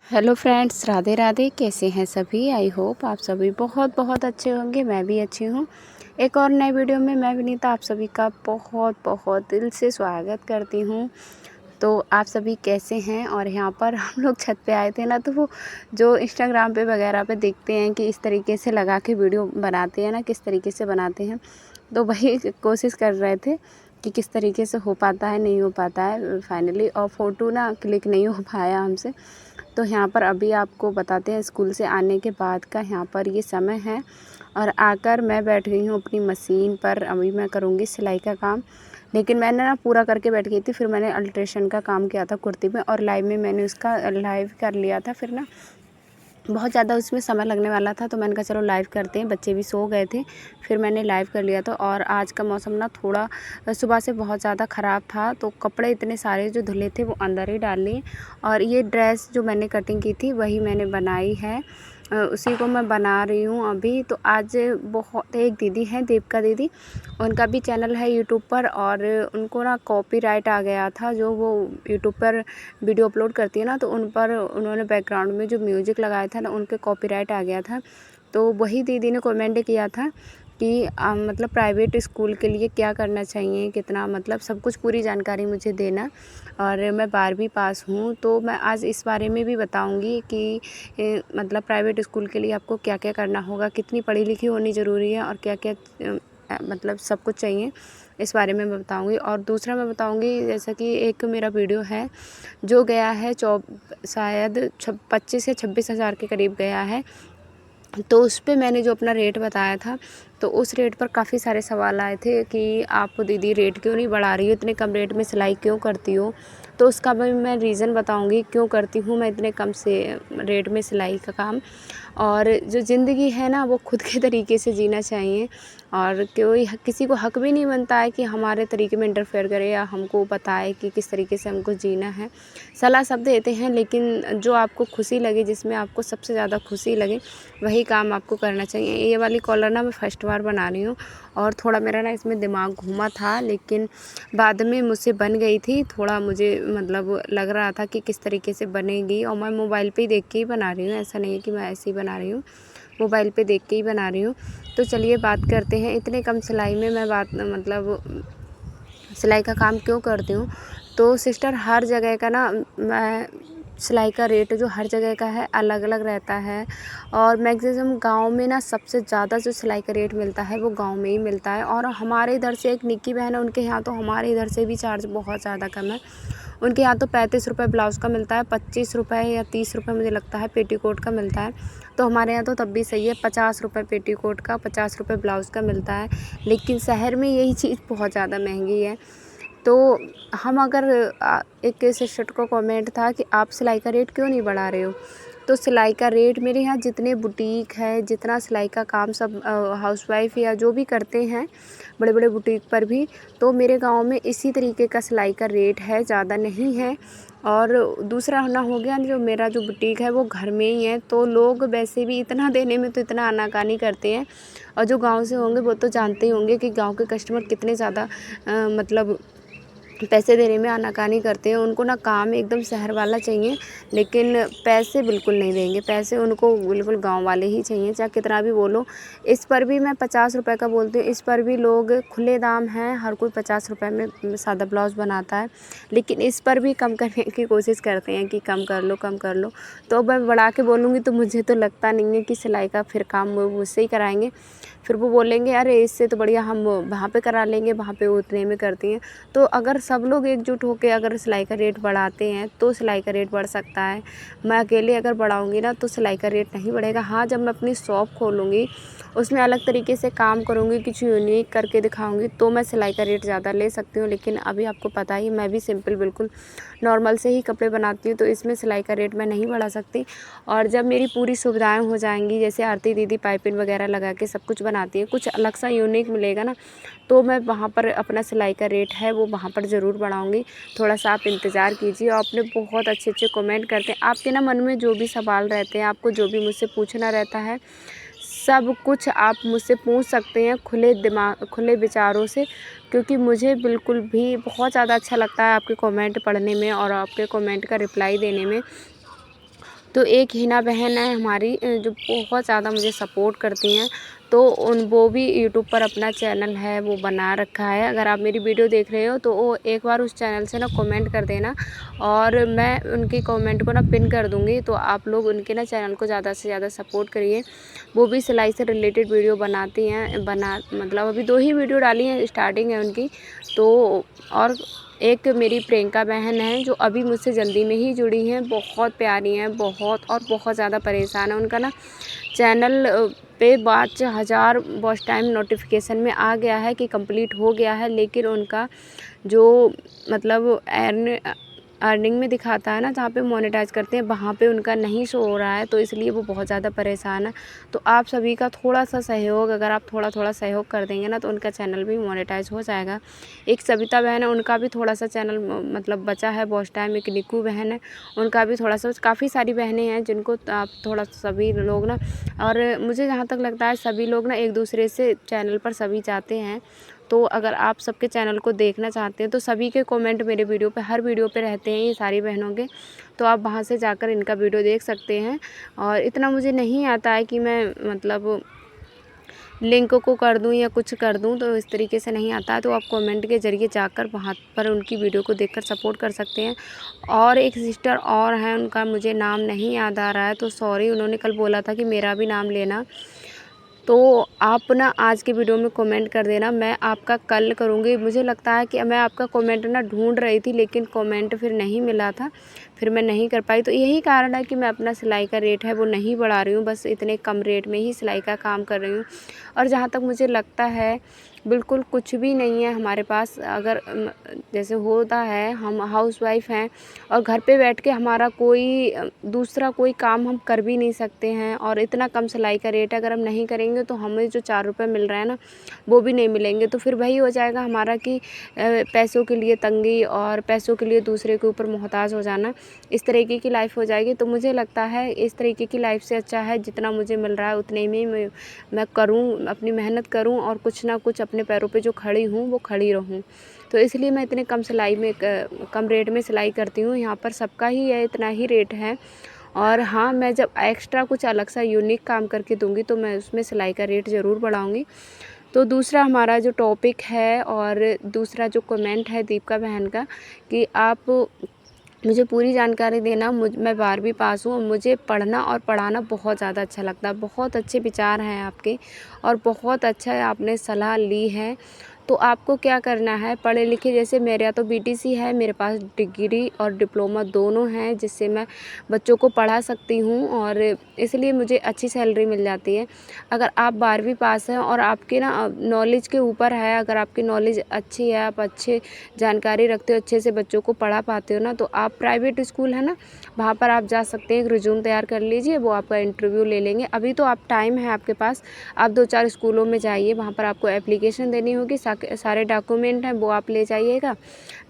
Hello friends, Radhe Radhe. कैसे हैं सभी? आई होप आप सभी बहुत बहुत अच्छे होंगे। मैं भी अच्छी हूँ। एक और नए वीडियो में मैं विनीता आप सभी का बहुत बहुत दिल से स्वागत करती हूँ। तो आप सभी कैसे हैं? और यहाँ पर हम लोग छत पे आए थे ना, तो वो जो इंस्टाग्राम पे वगैरह पे देखते हैं कि इस तरीके से लगा के वीडियो बनाते हैं ना, किस तरीके से बनाते हैं, तो वही कोशिश कर रहे थे कि किस तरीके से हो पाता है, नहीं हो पाता है फाइनली। और फ़ोटो ना क्लिक नहीं हो पाया हमसे। तो यहाँ पर अभी आपको बताते हैं स्कूल से आने के बाद का यहाँ पर ये समय है। और आकर मैं बैठ गई हूँ अपनी मशीन पर। अभी मैं करूँगी सिलाई का काम, लेकिन मैंने ना पूरा करके बैठ गई थी। फिर मैंने अल्ट्रेशन का काम किया था कुर्ती में, और लाइव में मैंने उसका लाइव कर लिया था। फिर ना बहुत ज़्यादा उसमें समय लगने वाला था, तो मैंने कहा चलो लाइव करते हैं। बच्चे भी सो गए थे, फिर मैंने लाइव कर लिया था। और आज का मौसम ना थोड़ा सुबह से बहुत ज़्यादा ख़राब था, तो कपड़े इतने सारे जो धुले थे वो अंदर ही डाल लिए। और ये ड्रेस जो मैंने कटिंग की थी वही मैंने बनाई है, उसी को मैं बना रही हूँ अभी। तो आज बहुत एक दीदी हैं, देविका दीदी, उनका भी चैनल है यूट्यूब पर, और उनको ना कॉपीराइट आ गया था। जो वो यूट्यूब पर वीडियो अपलोड करती है ना, तो उन पर उन्होंने बैकग्राउंड में जो म्यूज़िक लगाया था ना, उनके कॉपीराइट आ गया था। तो वही दीदी ने कमेंट किया था कि मतलब प्राइवेट स्कूल के लिए क्या करना चाहिए, कितना मतलब सब कुछ पूरी जानकारी मुझे देना। और मैं 12वीं पास हूँ, तो मैं आज इस बारे में भी बताऊँगी कि मतलब प्राइवेट स्कूल के लिए आपको क्या क्या करना होगा, कितनी पढ़ी लिखी होनी ज़रूरी है, और क्या क्या मतलब सब कुछ चाहिए, इस बारे में मैं बताऊँगी। और दूसरा मैं बताऊँगी, जैसा कि एक मेरा वीडियो है जो गया है शायद 25 या 26 हज़ार के करीब गया है। तो उस पे मैंने जो अपना रेट बताया था, तो उस रेट पर काफ़ी सारे सवाल आए थे कि आप दीदी रेट क्यों नहीं बढ़ा रही हो, इतने कम रेट में सिलाई क्यों करती हो। तो उसका भी मैं रीज़न बताऊंगी क्यों करती हूँ मैं इतने कम से रेट में सिलाई का काम। और जो ज़िंदगी है ना, वो खुद के तरीके से जीना चाहिए, और कोई किसी को हक भी नहीं बनता है कि हमारे तरीके में इंटरफेयर करे या हमको बताए कि किस तरीके से हमको जीना है। सलाह सब देते हैं, लेकिन जो आपको खुशी लगे, जिसमें आपको सबसे ज़्यादा खुशी लगे, वही काम आपको करना चाहिए। ये वाली कॉलर ना मैं फर्स्ट बार बना रही हूँ, और थोड़ा मेरा ना इसमें दिमाग घूमा था, लेकिन बाद में मुझसे बन गई थी। थोड़ा मुझे मतलब लग रहा था कि किस तरीके से बनेगी, और मैं मोबाइल पे ही देख के ही बना रही हूँ, ऐसा नहीं है कि मैं ऐसे ही बना रही हूँ, मोबाइल पे देख के ही बना रही हूँ। तो चलिए बात करते हैं, इतने कम सिलाई में मैं बात मतलब सिलाई का काम क्यों करती हूँ। तो सिस्टर, हर जगह का ना मैं सिलाई का रेट जो हर जगह का है अलग अलग रहता है। और मैक्सिमम गांव में ना सबसे ज़्यादा जो सिलाई का रेट मिलता है वो गांव में ही मिलता है। और हमारे इधर से एक निक्की बहन है, उनके यहाँ तो हमारे इधर से भी चार्ज बहुत ज़्यादा कम है। उनके यहाँ तो 35 रुपये ब्लाउज़ का मिलता है, 25 रुपये या 30 रुपये मुझे लगता है पेटीकोट का मिलता है। तो हमारे यहाँ तो तब भी सही है, 50 रुपये पेटीकोट का, 50 रुपये ब्लाउज़ का मिलता है। लेकिन शहर में यही चीज़ बहुत ज़्यादा महंगी है। तो हम अगर एक सिस्टर को कमेंट था कि आप सिलाई का रेट क्यों नहीं बढ़ा रहे हो। तो सिलाई का रेट मेरे यहाँ जितने बुटीक है, जितना सिलाई का काम सब हाउसवाइफ या जो भी करते हैं बड़े बड़े बुटीक पर भी, तो मेरे गांव में इसी तरीके का सिलाई का रेट है, ज़्यादा नहीं है। और दूसरा ना हो गया, जो मेरा जो बुटीक है वो घर में ही है, तो लोग वैसे भी इतना देने में तो इतना आनाकानी करते हैं। और जो गांव से होंगे वो तो जानते ही होंगे कि गांव के कस्टमर कितने ज़्यादा मतलब पैसे देने में आनाकानी करते हैं। उनको ना काम एकदम शहर वाला चाहिए, लेकिन पैसे बिल्कुल नहीं देंगे। पैसे उनको बिल्कुल गांव वाले ही चाहिए, चाहे कितना भी बोलो। इस पर भी मैं 50 रुपये का बोलती हूँ, इस पर भी लोग खुले दाम हैं, हर कोई 50 रुपये में सादा ब्लाउज़ बनाता है, लेकिन इस पर भी कम करने की कोशिश करते हैं कि कम कर लो, कम कर लो। तो मैं बढ़ा के बोलूँगी तो मुझे तो लगता नहीं है कि सिलाई का फिर काम वो मुझसे ही कराएंगे। फिर वो बोलेंगे अरे इससे तो बढ़िया हम वहाँ पे करा लेंगे, वहाँ पे उतने में करती हैं। तो अगर सब लोग एकजुट होकर अगर सिलाई का रेट बढ़ाते हैं तो सिलाई का रेट बढ़ सकता है। मैं अकेले अगर बढ़ाऊँगी ना तो सिलाई का रेट नहीं बढ़ेगा। हाँ, जब मैं अपनी शॉप खोलूँगी, उसमें अलग तरीके से काम करूँगी, कुछ यूनिक करके दिखाऊँगी, तो मैं सिलाई का रेट ज़्यादा ले सकती हूँ। लेकिन अभी आपको पता ही, मैं भी सिंपल बिल्कुल नॉर्मल से ही कपड़े बनाती हूँ, तो इसमें सिलाई का रेट मैं नहीं बढ़ा सकती। और जब मेरी पूरी सुविधाएँ हो जाएँगी, जैसे आरती दीदी पाइपिंग वगैरह लगा के सब कुछ बनाती है, कुछ अलग सा यूनिक मिलेगा ना, तो मैं वहाँ पर अपना सिलाई का रेट है वो वहाँ पर ज़रूर बढ़ाऊँगी। थोड़ा-सा आप इंतज़ार कीजिए। और आपने बहुत अच्छे-अच्छे कमेंट करते हैं। आपके ना मन में जो भी सवाल रहते हैं, आपको जो भी मुझसे पूछना रहता है, सब कुछ आप मुझसे पूछ सकते हैं खुले विचारों से, क्योंकि मुझे बिल्कुल भी बहुत ज़्यादा अच्छा लगता है आपके कमेंट पढ़ने में और आपके कमेंट का रिप्लाई देने में। तो एक हिना बहन है हमारी जो बहुत ज़्यादा मुझे सपोर्ट करती हैं, तो वो भी यूट्यूब पर अपना चैनल है वो बना रखा है। अगर आप मेरी वीडियो देख रहे हो तो वो एक बार उस चैनल से ना कमेंट कर देना, और मैं उनकी कमेंट को ना पिन कर दूँगी। तो आप लोग उनके ना चैनल को ज़्यादा से ज़्यादा सपोर्ट करिए। वो भी सिलाई से रिलेटेड वीडियो बनाती हैं, मतलब अभी 2 ही वीडियो डाली हैं, स्टार्टिंग है उनकी। तो और एक मेरी प्रियंका बहन है जो अभी मुझसे जल्दी में ही जुड़ी हैं, बहुत प्यारी हैं, बहुत और बहुत ज़्यादा परेशान है। उनका ना चैनल पे 5000 वॉच टाइम नोटिफिकेशन में आ गया है कि कंप्लीट हो गया है, लेकिन उनका जो मतलब अर्निंग में दिखाता है ना, जहाँ पे मोनेटाइज करते हैं, वहाँ पे उनका नहीं शो हो रहा है, तो इसलिए वो बहुत ज़्यादा परेशान है। तो आप सभी का थोड़ा सा सहयोग, अगर आप थोड़ा थोड़ा सहयोग कर देंगे ना, तो उनका चैनल भी मोनेटाइज हो जाएगा। एक सविता बहन है, उनका भी थोड़ा सा चैनल मतलब बचा है वॉच टाइम। एक निकू बहन है, उनका भी थोड़ा सा, काफ़ी सारी बहनें हैं जिनको आप थोड़ा सभी लोग ना, और मुझे जहाँ तक लगता है सभी लोग ना एक दूसरे से चैनल पर सभी जाते हैं। तो अगर आप सबके चैनल को देखना चाहते हैं तो सभी के कमेंट मेरे वीडियो पे, हर वीडियो पे रहते हैं, ये सारी बहनों के, तो आप वहाँ से जाकर इनका वीडियो देख सकते हैं। और इतना मुझे नहीं आता है कि मैं मतलब लिंक को कर दूं या कुछ कर दूं, तो इस तरीके से नहीं आता है। तो आप कमेंट के ज़रिए जाकर वहाँ पर उनकी वीडियो को देखकर सपोर्ट कर सकते हैं। और एक सिस्टर और हैं, उनका मुझे नाम नहीं याद आ रहा है, तो सॉरी, उन्होंने कल बोला था कि मेरा भी नाम लेना। तो आप ना आज के वीडियो में कमेंट कर देना, मैं आपका कल करूँगी। मुझे लगता है कि मैं आपका कमेंट ना ढूंढ रही थी, लेकिन कमेंट फिर नहीं मिला था, फिर मैं नहीं कर पाई। तो यही कारण है कि मैं अपना सिलाई का रेट है वो नहीं बढ़ा रही हूँ, बस इतने कम रेट में ही सिलाई का काम कर रही हूँ। और जहाँ तक मुझे लगता है बिल्कुल कुछ भी नहीं है हमारे पास। अगर जैसे होता है, हम हाउसवाइफ हैं और घर पे बैठ के हमारा कोई दूसरा कोई काम हम कर भी नहीं सकते हैं, और इतना कम सिलाई का रेट है, अगर हम नहीं करेंगे तो हमें जो 4 रुपये मिल रहा है ना, वो भी नहीं मिलेंगे। तो फिर वही हो जाएगा हमारा कि पैसों के लिए तंगी और पैसों के लिए दूसरे के ऊपर मोहताज हो जाना, इस तरीके की लाइफ हो जाएगी। तो मुझे लगता है इस तरीके की लाइफ से अच्छा है जितना मुझे मिल रहा है उतने में मैं करूँ, अपनी मेहनत करूँ, और कुछ ना कुछ अपने पैरों पे जो खड़ी हूँ वो खड़ी रहूँ। तो इसलिए मैं इतने कम सिलाई में कम रेट में सिलाई करती हूँ। यहाँ पर सबका ही है, इतना ही रेट है। और हाँ, मैं जब एक्स्ट्रा कुछ अलग सा यूनिक काम करके दूँगी तो मैं उसमें सिलाई का रेट ज़रूर बढ़ाऊँगी। तो दूसरा हमारा जो टॉपिक है और दूसरा जो कमेंट है दीपिका बहन का, कि आप मुझे पूरी जानकारी देना। मैं 12वीं पास हूँ और मुझे पढ़ना और पढ़ाना बहुत ज़्यादा अच्छा लगता है। बहुत अच्छे विचार हैं आपके और बहुत अच्छा आपने सलाह ली है। तो आपको क्या करना है, पढ़े लिखे, जैसे मेरा तो बीटीसी है, मेरे पास डिग्री और डिप्लोमा दोनों हैं, जिससे मैं बच्चों को पढ़ा सकती हूँ और इसलिए मुझे अच्छी सैलरी मिल जाती है। अगर आप 12वीं पास हैं और आपके ना नॉलेज के ऊपर है, अगर आपकी नॉलेज अच्छी है, आप अच्छे जानकारी रखते हो, अच्छे से बच्चों को पढ़ा पाते हो ना, तो आप प्राइवेट स्कूल है ना, वहाँ पर आप जा सकते हैं। एक रिज्यूम तैयार कर लीजिए, वो आपका इंटरव्यू ले लेंगे। अभी तो आप टाइम है आपके पास, आप 2-4 स्कूलों में जाइए, वहाँ पर आपको एप्लीकेशन देनी होगी, सारे डॉक्यूमेंट हैं वो आप ले जाइएगा।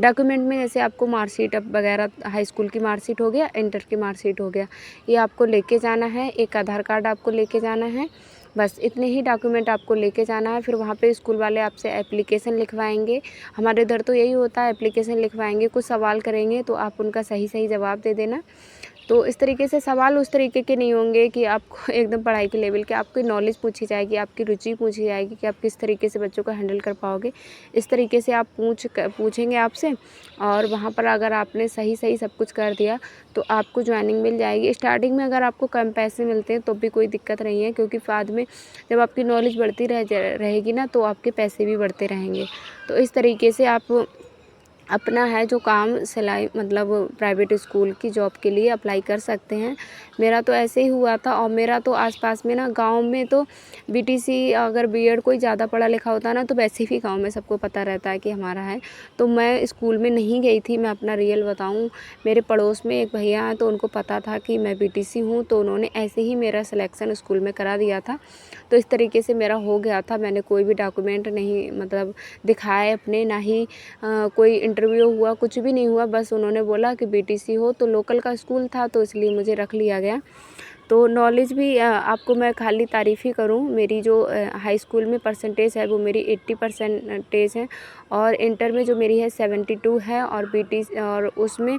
डॉक्यूमेंट में जैसे आपको मार्कशीट वगैरह, हाई स्कूल की मार्कशीट हो गया, इंटर की मार्कशीट हो गया, ये आपको लेके जाना है। एक आधार कार्ड आपको लेके जाना है, बस इतने ही डॉक्यूमेंट आपको लेके जाना है। फिर वहाँ पे स्कूल वाले आपसे एप्लीकेशन लिखवाएंगे। हमारे इधर तो यही होता है, एप्लीकेशन लिखवाएंगे, कुछ सवाल करेंगे, तो आप उनका सही सही जवाब दे देना। तो इस तरीके से सवाल उस तरीके के नहीं होंगे कि आपको एकदम पढ़ाई के लेवल के, आपकी नॉलेज पूछी जाएगी, आपकी रुचि पूछी जाएगी कि आप किस तरीके से बच्चों को हैंडल कर पाओगे। इस तरीके से आप पूछेंगे आपसे, और वहाँ पर अगर आपने सही सही सब कुछ कर दिया तो आपको ज्वाइनिंग मिल जाएगी। स्टार्टिंग में अगर आपको कम पैसे मिलते हैं तो भी कोई दिक्कत नहीं है, क्योंकि बाद में जब आपकी नॉलेज बढ़ती रहेगी ना, तो आपके पैसे भी बढ़ते रहेंगे। तो इस तरीके से आप अपना है जो काम सिलाई, मतलब प्राइवेट स्कूल की जॉब के लिए अप्लाई कर सकते हैं। मेरा तो ऐसे ही हुआ था, और मेरा तो आसपास में ना गांव में तो बीटीसी, अगर बीएड कोई ज़्यादा पढ़ा लिखा होता है ना, तो वैसे भी गांव में सबको पता रहता है कि हमारा है। तो मैं स्कूल में नहीं गई थी, मैं अपना रियल बताऊं, मेरे पड़ोस में एक भैया हैं, तो उनको पता था कि मैं बीटीसी हूँ, तो उन्होंने ऐसे ही मेरा सिलेक्शन स्कूल में करा दिया था। तो इस तरीके से मेरा हो गया था। मैंने कोई भी डॉक्यूमेंट नहीं मतलब दिखाए अपने, ना ही कोई इंटरव्यू हुआ, कुछ भी नहीं हुआ। बस उन्होंने बोला कि बीटीसी हो, तो लोकल का स्कूल था तो इसलिए मुझे रख लिया गया। तो नॉलेज भी आपको मैं खाली तारीफ़ ही करूं, मेरी जो हाई स्कूल में परसेंटेज है वो मेरी 80% है, और इंटर में जो मेरी है 72 है, और बीटीसी और उसमें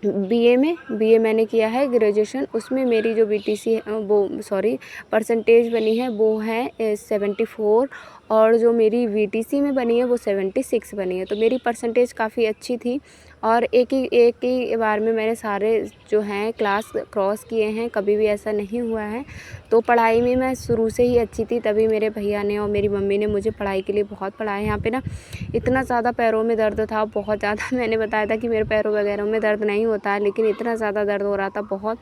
बीए मैंने किया है ग्रेजुएशन। उसमें मेरी जो बीटीसी परसेंटेज बनी है वो है 74, और जो मेरी वीटीसी में बनी है वो 76 बनी है। तो मेरी परसेंटेज काफ़ी अच्छी थी, और एक ही बार में मैंने सारे जो हैं क्लास क्रॉस किए हैं, कभी भी ऐसा नहीं हुआ है। तो पढ़ाई में मैं शुरू से ही अच्छी थी, तभी मेरे भैया ने और मेरी मम्मी ने मुझे पढ़ाई के लिए बहुत पढ़ाया। यहाँ पे ना इतना ज़्यादा पैरों में दर्द था, बहुत ज़्यादा। मैंने बताया था कि मेरे पैरों वगैरह में दर्द नहीं होता है, लेकिन इतना ज़्यादा दर्द हो रहा था बहुत।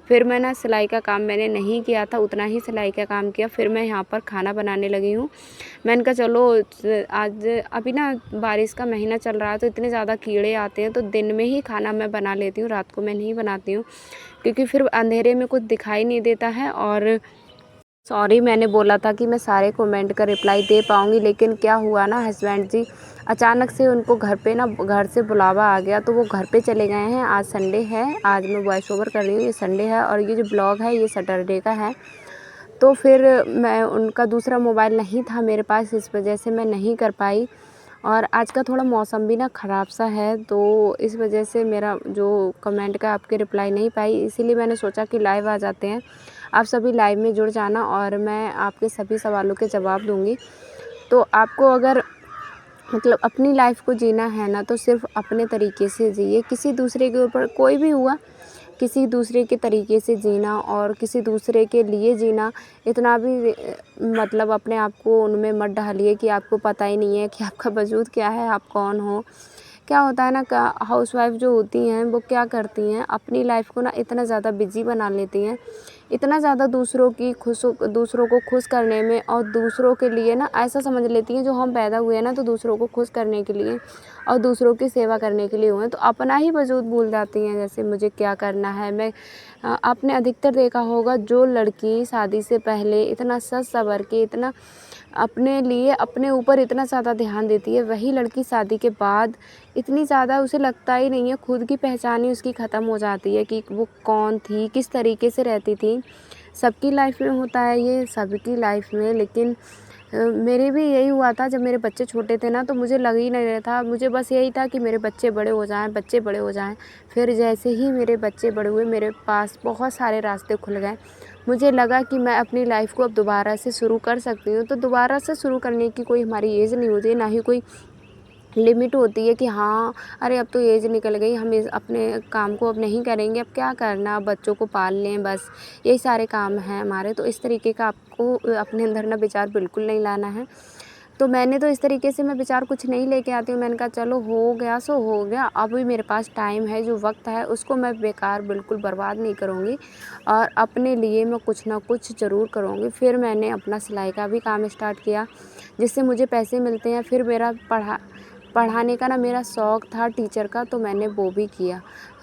फिर मैं ना सिलाई का काम मैंने नहीं किया था, उतना ही सिलाई का काम किया। फिर मैं यहाँ पर खाना बनाने लगी हूँ। मैंने कहा चलो आज अभी ना बारिश का महीना चल रहा है, तो इतने ज़्यादा कीड़े आते हैं, तो दिन में ही खाना मैं बना लेती हूँ, रात को मैं नहीं बनाती हूँ, क्योंकि फिर अंधेरे में कुछ दिखाई नहीं देता है। और सॉरी, मैंने बोला था कि मैं सारे कमेंट का रिप्लाई दे पाऊँगी, लेकिन क्या हुआ ना, हस्बैंड जी अचानक से उनको घर से बुलावा आ गया, तो वो घर पे चले गए हैं। आज संडे है, आज मैं वॉइस ओवर कर रही हूँ, ये संडे है, और ये जो ब्लॉग है ये सैटरडे का है। तो फिर मैं उनका दूसरा मोबाइल नहीं था मेरे पास, इस वजह से मैं नहीं कर पाई। और आज का थोड़ा मौसम भी ना ख़राब सा है, तो इस वजह से मेरा जो कमेंट का आपके रिप्लाई नहीं पाई, इसीलिए मैंने सोचा कि लाइव आ जाते हैं। आप सभी लाइव में जुड़ जाना, और मैं आपके सभी सवालों के जवाब दूँगी। तो आपको अगर मतलब अपनी लाइफ को जीना है ना, तो सिर्फ़ अपने तरीके से जिए, किसी दूसरे के ऊपर कोई भी हुआ, किसी दूसरे के तरीके से जीना और किसी दूसरे के लिए जीना, इतना भी मतलब अपने आप को उनमें मत डालिए कि आपको पता ही नहीं है कि आपका वजूद क्या है, आप कौन हो। क्या होता है ना, हाउसवाइफ जो होती हैं वो क्या करती हैं, अपनी लाइफ को ना इतना ज़्यादा बिजी बना लेती हैं, इतना ज़्यादा दूसरों को खुश करने में, और दूसरों के लिए ना ऐसा समझ लेती हैं, जो हम पैदा हुए हैं ना तो दूसरों को खुश करने के लिए और दूसरों की सेवा करने के लिए हुए हैं, तो अपना ही वजूद भूल जाती हैं। जैसे मुझे क्या करना है, आपने अधिकतर देखा होगा, जो लड़की शादी से पहले इतना सच सवर के, इतना अपने लिए अपने ऊपर इतना ज़्यादा ध्यान देती है, वही लड़की शादी के बाद इतनी ज़्यादा उसे लगता ही नहीं है, खुद की पहचान ही उसकी ख़त्म हो जाती है कि वो कौन थी, किस तरीके से रहती थी। सबकी लाइफ में होता है ये, सबकी लाइफ में, लेकिन मेरे भी यही हुआ था। जब मेरे बच्चे छोटे थे ना, तो मुझे लग ही नहीं रहा था, मुझे बस यही था कि मेरे बच्चे बड़े हो जाएं, बच्चे बड़े हो जाएं। फिर जैसे ही मेरे बच्चे बड़े हुए, मेरे पास बहुत सारे रास्ते खुल गए। मुझे लगा कि मैं अपनी लाइफ को अब दोबारा से शुरू कर सकती हूँ। तो दोबारा से शुरू करने की कोई हमारी एज नहीं होती, ना ही कोई लिमिट होती है कि हाँ, अरे अब तो एज निकल गई, हम अपने काम को अब नहीं करेंगे, अब क्या करना, अब बच्चों को पाल लें, बस यही सारे काम हैं हमारे। तो इस तरीके का आपको अपने अंदर ना विचार बिल्कुल नहीं लाना है। तो मैंने तो इस तरीके से मैं विचार कुछ नहीं लेके आती हूँ। मैंने कहा चलो हो गया सो हो गया, अभी मेरे पास टाइम है, जो वक्त है उसको मैं बेकार बिल्कुल बर्बाद नहीं करूँगी, और अपने लिए मैं कुछ ना कुछ ज़रूर करूँगी। फिर मैंने अपना सिलाई का भी काम स्टार्ट किया, जिससे मुझे पैसे मिलते हैं। फिर मेरा पढ़ाने का ना मेरा शौक़ था टीचर का, तो मैंने वो भी किया।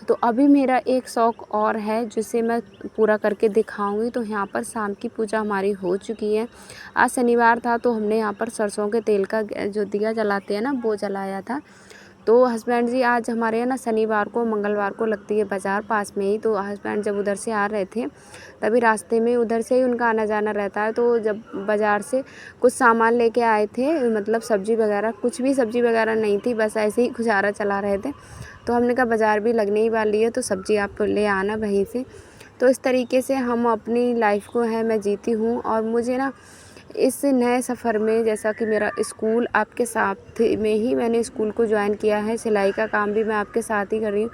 तो अभी मेरा एक शौक़ और है, जिसे मैं पूरा करके दिखाऊंगी। तो यहाँ पर शाम की पूजा हमारी हो चुकी है। आज शनिवार था, तो हमने यहाँ पर सरसों के तेल का जो दिया जलाते हैं ना, वो जलाया था। तो हस्बैंड जी आज हमारे यहाँ ना शनिवार को मंगलवार को लगती है बाज़ार पास में ही। तो हस्बैंड जब उधर से आ रहे थे, तभी रास्ते में उधर से ही उनका आना जाना रहता है। तो जब बाज़ार से कुछ सामान लेके आए थे, मतलब सब्ज़ी वगैरह, कुछ भी सब्ज़ी वगैरह नहीं थी, बस ऐसे ही गुजारा चला रहे थे। तो हमने कहा बाज़ार भी लगने ही वाली है, तो सब्ज़ी आप ले आना वहीं से। तो इस तरीके से हम अपनी लाइफ को है मैं जीती हूँ। और मुझे ना इस नए सफ़र में, जैसा कि मेरा स्कूल आपके साथ में ही मैंने स्कूल को ज्वाइन किया है, सिलाई का काम भी मैं आपके साथ ही कर रही हूँ।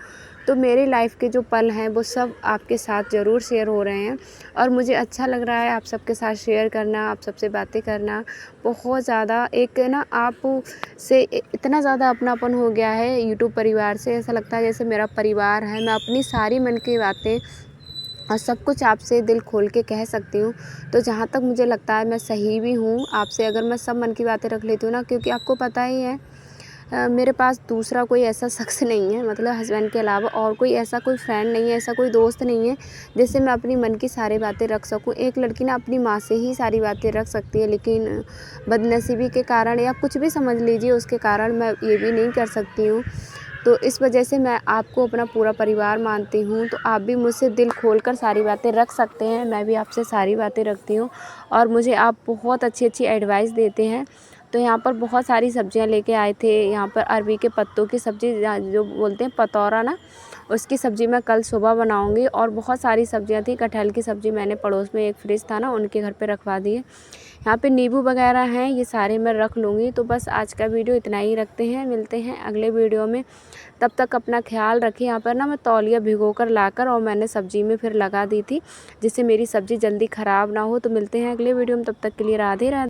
तो मेरी लाइफ के जो पल हैं वो सब आपके साथ ज़रूर शेयर हो रहे हैं, और मुझे अच्छा लग रहा है आप सबके साथ शेयर करना, आप सबसे बातें करना। बहुत ज़्यादा एक ना आप से इतना ज़्यादा अपनापन हो गया है यूट्यूब परिवार से, ऐसा लगता है जैसे मेरा परिवार है। मैं अपनी सारी मन की बातें और सब कुछ आपसे दिल खोल के कह सकती हूँ। तो जहाँ तक मुझे लगता है मैं सही भी हूँ आपसे, अगर मैं सब मन की बातें रख लेती हूँ ना, क्योंकि आपको पता ही है मेरे पास दूसरा कोई ऐसा शख्स नहीं है, मतलब हस्बैंड के अलावा और कोई ऐसा कोई फ्रेंड नहीं है, ऐसा कोई दोस्त नहीं है जिससे मैं अपनी मन की सारी बातें रख सकूँ। एक लड़की ना अपनी माँ से ही सारी बातें रख सकती है, लेकिन बदनसीबी के कारण या कुछ भी समझ लीजिए उसके कारण मैं ये भी नहीं कर सकती हूँ। तो इस वजह से मैं आपको अपना पूरा परिवार मानती हूँ। तो आप भी मुझसे दिल खोलकर सारी बातें रख सकते हैं, मैं भी आपसे सारी बातें रखती हूँ, और मुझे आप बहुत अच्छी एडवाइस देते हैं। तो यहाँ पर बहुत सारी सब्जियाँ लेके आए थे, यहाँ पर अरबी के पत्तों की सब्ज़ी जो बोलते हैं पतौरा ना, उसकी सब्ज़ी मैं कल सुबह बनाऊँगी। और बहुत सारी सब्जियाँ थी, कटहल की सब्ज़ी मैंने पड़ोस में एक फ्रिज था ना, उनके घर पे रखवा दी है। यहाँ पे नींबू वगैरह हैं, ये सारे मैं रख लूँगी। तो बस आज का वीडियो इतना ही रखते हैं, मिलते हैं अगले वीडियो में। तब तक अपना ख्याल रखिए। यहाँ पर ना मैं तौलिया भिगो कर लाकर और मैंने सब्ज़ी में फिर लगा दी थी, जिससे मेरी सब्ज़ी जल्दी ख़राब ना हो। तो मिलते हैं अगले वीडियो में, तब तक के लिए राधे राधे।